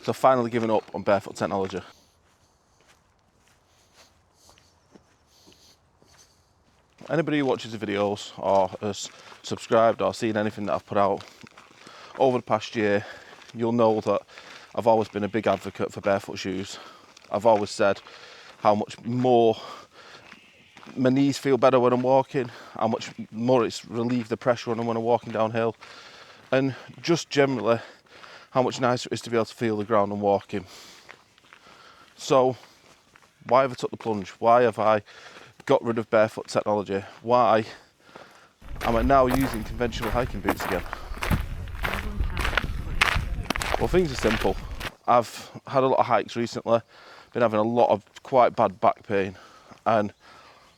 So I've finally given up on Barefoot technology. Anybody who watches the videos or has subscribed or seen anything that I've put out over the past year, you'll know that I've always been a big advocate for barefoot shoes. I've always said how much more my knees feel better when I'm walking, how much more it's relieved the pressure on them when I'm walking downhill, and just generally how much nicer it is to be able to feel the ground and walking. So why have I took the plunge? Why have I got rid of barefoot technology? Why am I now using conventional hiking boots again? Well, things are simple. I've had a lot of hikes recently, been having a lot of quite bad back pain, and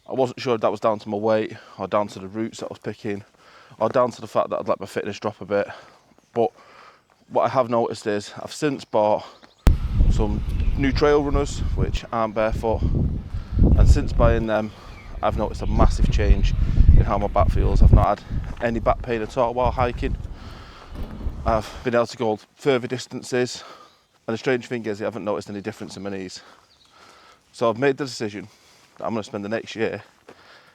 I wasn't sure if that was down to my weight or down to the routes that I was picking or down to the fact that I'd let my fitness drop a bit. But what I have noticed is I've since bought some new trail runners which aren't barefoot, and since buying them I've noticed a massive change in how my back feels. I've not had any back pain at all while hiking. I've been able to go further distances, and the strange thing is I haven't noticed any difference in my knees. So I've made the decision that I'm going to spend the next year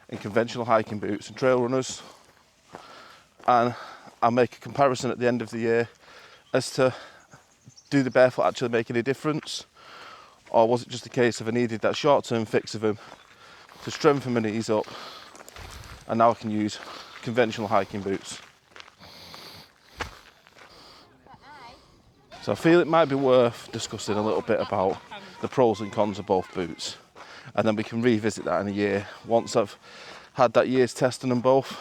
in conventional hiking boots and trail runners, and I'll make a comparison at the end of the year as to, do the barefoot actually make any difference, or was it just a case of I needed that short-term fix of them to strengthen my knees up, and now I can use conventional hiking boots. So I feel it might be worth discussing a little bit about the pros and cons of both boots, and then we can revisit that in a year once I've had that year's test on them both.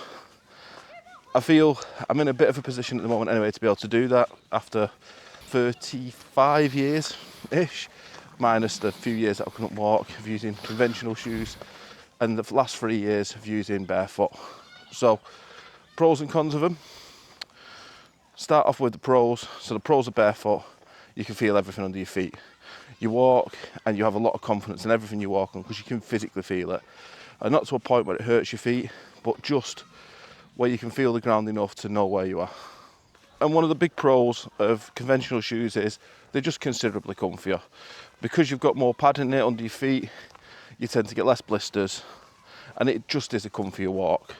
I feel I'm in a bit of a position at the moment anyway to be able to do that after 35 years-ish, minus the few years that I couldn't walk, of using conventional shoes, and the last 3 years of using barefoot. So, pros and cons of them. Start off with the pros. So the pros are barefoot. You can feel everything under your feet. You walk and you have a lot of confidence in everything you walk on because you can physically feel it. And not to a point where it hurts your feet, but just where you can feel the ground enough to know where you are. And one of the big pros of conventional shoes is they're just considerably comfier. Because you've got more padding there under your feet, you tend to get less blisters, and it just is a comfier walk.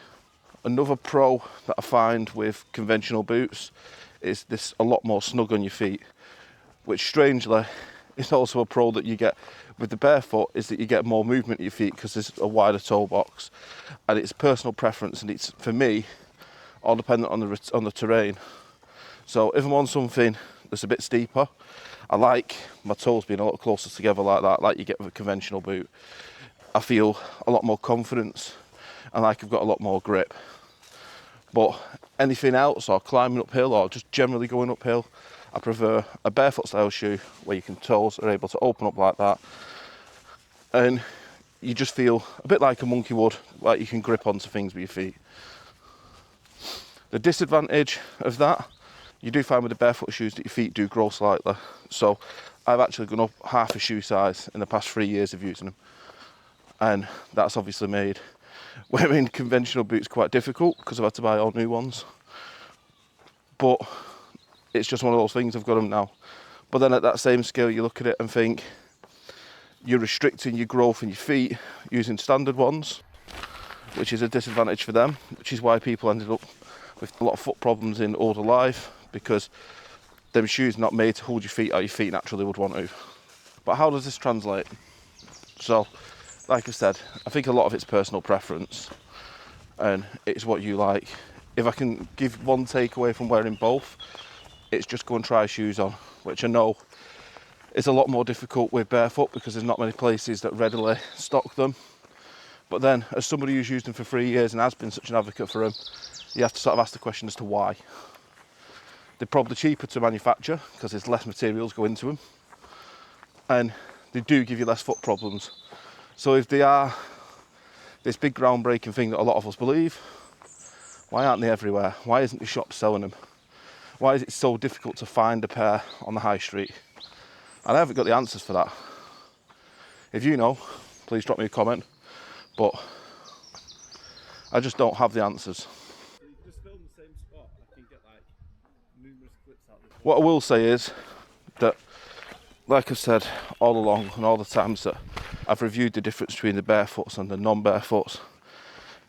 Another pro that I find with conventional boots is this a lot more snug on your feet, which strangely is also a pro that you get with the barefoot, is that you get more movement at your feet because there's a wider toe box, and it's personal preference, and it's, for me, all dependent on the terrain. So if I'm on something that's a bit steeper, I like my toes being a lot closer together like that, like you get with a conventional boot. I feel a lot more confidence and like I've got a lot more grip. But anything else, or climbing uphill or just generally going uphill, I prefer a barefoot style shoe where your toes are able to open up like that, and you just feel a bit like a monkey would, like you can grip onto things with your feet. The disadvantage of that, you do find with the barefoot shoes that your feet do grow slightly. So I've actually gone up half a shoe size in the past 3 years of using them, and that's obviously made wearing conventional boots quite difficult because I've had to buy all new ones. But it's just one of those things, I've got them now. But then at that same scale, you look at it and think you're restricting your growth in your feet using standard ones, which is a disadvantage for them, which is why people ended up with a lot of foot problems in older life, because them shoes are not made to hold your feet how your feet naturally would want to. But how does this translate? So, like I said, I think a lot of it's personal preference, and it's what you like. If I can give one takeaway from wearing both, it's just go and try shoes on, which I know is a lot more difficult with barefoot because there's not many places that readily stock them. But then, as somebody who's used them for 3 years and has been such an advocate for them, you have to sort of ask the question as to why. They're probably cheaper to manufacture because there's less materials go into them, and they do give you less foot problems. So if they are this big groundbreaking thing that a lot of us believe, why aren't they everywhere? Why isn't the shop selling them? Why is it so difficult to find a pair on the high street? And I haven't got the answers for that. If you know, please drop me a comment, but I just don't have the answers. So you can just film the same spot. I can get like numerous clips out of this. What I will say is that like I've said all along and all the times that I've reviewed the difference between the barefoots and the non-barefoots,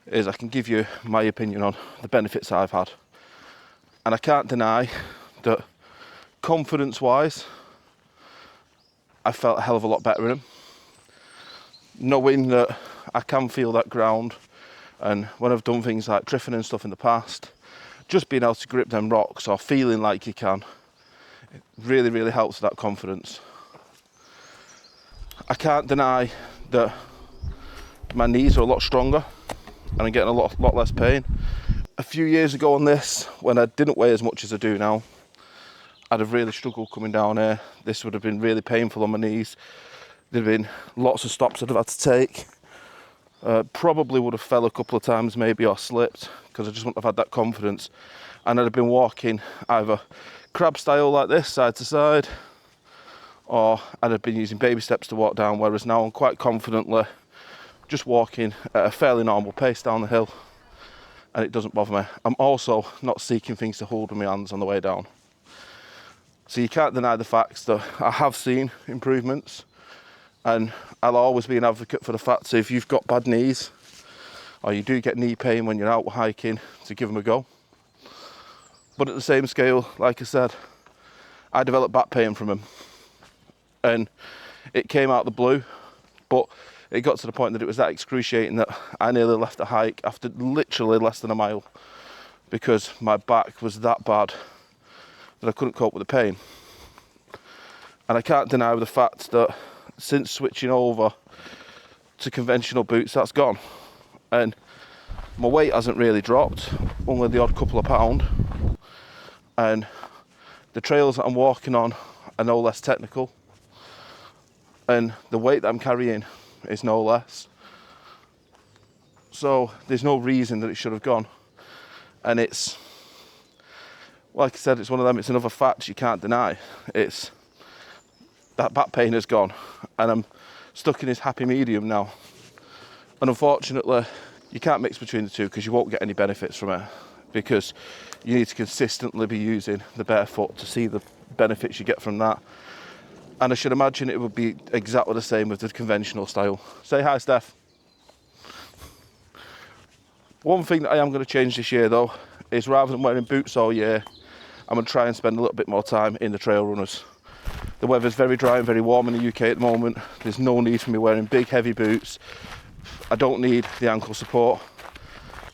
is I can give you my opinion on the benefits I've had. And I can't deny that confidence-wise, I felt a hell of a lot better in them. Knowing that I can feel that ground, and when I've done things like drifting and stuff in the past, just being able to grip them rocks or feeling like you can, it really, really helps that confidence. I can't deny that my knees are a lot stronger and I'm getting a lot less pain. A few years ago on this, when I didn't weigh as much as I do now, I'd have really struggled coming down here. This would have been really painful on my knees. There'd have been lots of stops I'd have had to take. Probably would have fell a couple of times maybe, or slipped, because I just wouldn't have had that confidence. And I'd have been walking either crab style like this, side to side, or I'd have been using baby steps to walk down, whereas now I'm quite confidently just walking at a fairly normal pace down the hill, and it doesn't bother me. I'm also not seeking things to hold with my hands on the way down. So you can't deny the facts that I have seen improvements, and I'll always be an advocate for the fact that if you've got bad knees, or you do get knee pain when you're out hiking, to give them a go. But at the same scale, like I said, I developed back pain from them, and it came out of the blue, but it got to the point that it was that excruciating that I nearly left the hike after literally less than a mile, because my back was that bad that I couldn't cope with the pain. And I can't deny the fact that since switching over to conventional boots, that's gone. And my weight hasn't really dropped, only the odd couple of pound. And the trails that I'm walking on are no less technical. And the weight that I'm carrying is no less. So there's no reason that it should have gone. And it's, like I said, it's one of them, it's another fact you can't deny. It's that back pain has gone, and I'm stuck in this happy medium now. And unfortunately, you can't mix between the two, because you won't get any benefits from it, because you need to consistently be using the barefoot to see the benefits you get from that. And I should imagine it would be exactly the same with the conventional style. Say hi, Steph. One thing that I am going to change this year though, is rather than wearing boots all year, I'm going to try and spend a little bit more time in the trail runners. The weather's very dry and very warm in the UK at the moment. There's no need for me wearing big heavy boots. I don't need the ankle support.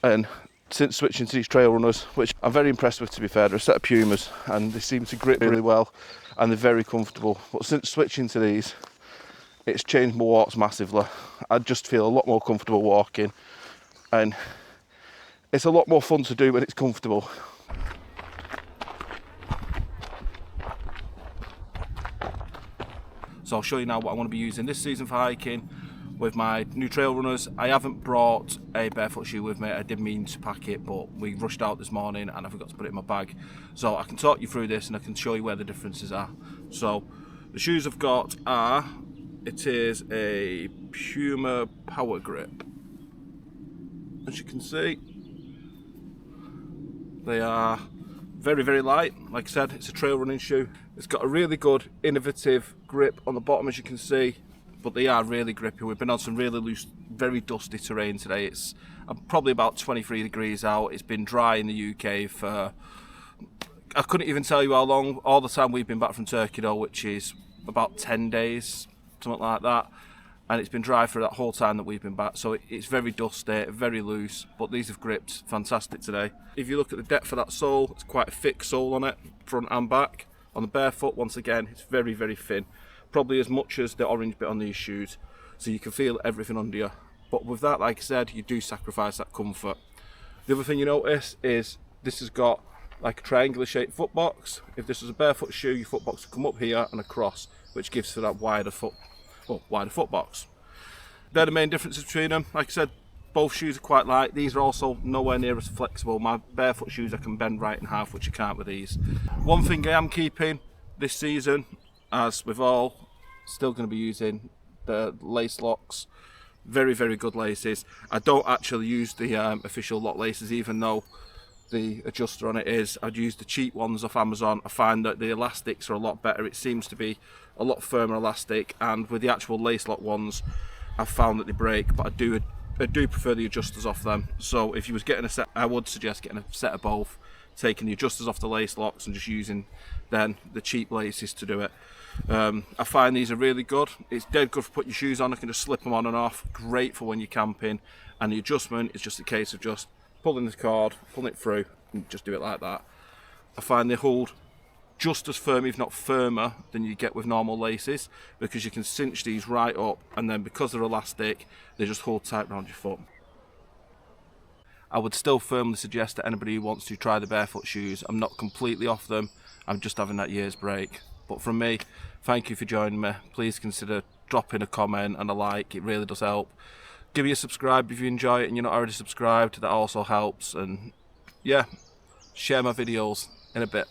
And since switching to these trail runners, which I'm very impressed with, to be fair, they're a set of Pumas and they seem to grip really well and they're very comfortable. But since switching to these, it's changed my walks massively. I just feel a lot more comfortable walking, and it's a lot more fun to do when it's comfortable. So I'll show you now what I'm going to be using this season for hiking with my new trail runners. I haven't brought a barefoot shoe with me. I did mean to pack it, but we rushed out this morning and I forgot to put it in my bag. So I can talk you through this and I can show you where the differences are. So the shoes I've got are, it is a Puma Power Grip. As you can see, they are very, very light. Like I said, it's a trail running shoe. It's got a really good, innovative grip on the bottom, as you can see, but they are really grippy. We've been on some really loose, very dusty terrain today. It's probably about 23 degrees out. It's been dry in the UK for, I couldn't even tell you how long, all the time we've been back from Turkey though, which is about 10 days, something like that. And it's been dry for that whole time that we've been back. So it's very dusty, very loose, but these have gripped fantastic today. If you look at the depth of that sole, it's quite a thick sole on it, front and back. On the barefoot, once again, it's very, very thin. Probably as much as the orange bit on these shoes. So you can feel everything under you. But with that, like I said, you do sacrifice that comfort. The other thing you notice is this has got like a triangular shaped foot box. If this was a barefoot shoe, your foot box would come up here and across, which gives for that wider foot box. They're the main differences between them. Like I said, both shoes are quite light. These are also nowhere near as flexible. My barefoot shoes I can bend right in half, which I can't with these. One thing I am keeping this season, as with all, still going to be using the lace locks. Very, very good laces. I don't actually use the official lock laces, even though the adjuster on it is. I'd use the cheap ones off Amazon. I find that the elastics are a lot better. It seems to be a lot firmer elastic, and with the actual lace lock ones, I've found that they break, but I do prefer the adjusters off them. So if you was getting a set, I would suggest getting a set of both, taking the adjusters off the lace locks and just using then the cheap laces to do it. I find these are really good. It's dead good for putting your shoes on. I can just slip them on and off. Great for when you're camping, and the adjustment is just a case of just pulling the cord, pulling it through, and just do it like that. I find they hold just as firm, if not firmer, than you get with normal laces, because you can cinch these right up, and then because they're elastic, they just hold tight around your foot. I would still firmly suggest to anybody who wants to try the Barefoot shoes. I'm not completely off them, I'm just having that year's break. But from me, thank you for joining me. Please consider dropping a comment and a like, it really does help. Give me a subscribe if you enjoy it and you're not already subscribed, that also helps. And yeah, share my videos in a bit.